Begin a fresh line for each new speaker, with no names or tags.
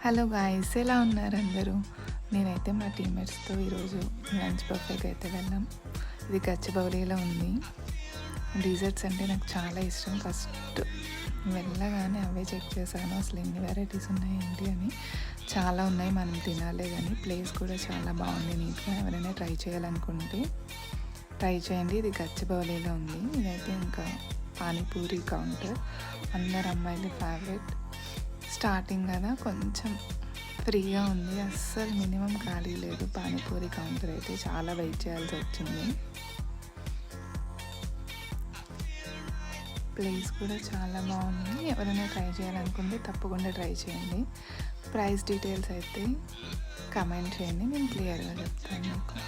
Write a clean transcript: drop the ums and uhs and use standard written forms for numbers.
Hello guys, ఎలా ఉన్నారు అందరూ? నేనైతే మా టీమ్మేట్స్తో ఈరోజు లంచ్ బఫేకి అయితే వెళ్ళాం. ఇది గచ్చిబౌలిలో ఉంది. డీజర్ట్స్ అంటే నాకు చాలా ఇష్టం. ఫస్ట్ వెళ్ళగానే అవే చెక్ చేశాను, అసలు ఎన్ని వెరైటీస్ ఉన్నాయి ఏంటి అని. చాలా ఉన్నాయి, మనం తినాలే. కానీ ప్లేస్ కూడా చాలా బాగుంది, నీట్గా. ఎవరైనా ట్రై చేయాలనుకుంటే ట్రై చేయండి. ఇది గచ్చిబౌలిలో ఉంది. ఇదైతే ఇంకా పానీపూరి కౌంటర్, అందరు అమ్మాయిల ఫేవరెట్. స్టార్టింగ్ కదా కొంచెం ఫ్రీగా ఉంది, అస్సలు మినిమం ఖాళీ లేదు. పానీపూరి కౌంటర్ అయితే చాలా వెయిట్ చేయాల్సి వచ్చింది. ప్లేస్ కూడా చాలా బాగుంది. ఎవరైనా ట్రై చేయాలనుకుంటే తప్పకుండా ట్రై చేయండి. ప్రైస్ డీటెయిల్స్ అయితే కమెంట్ చేయండి, నేను క్లియర్గా చెప్తాను మీకు.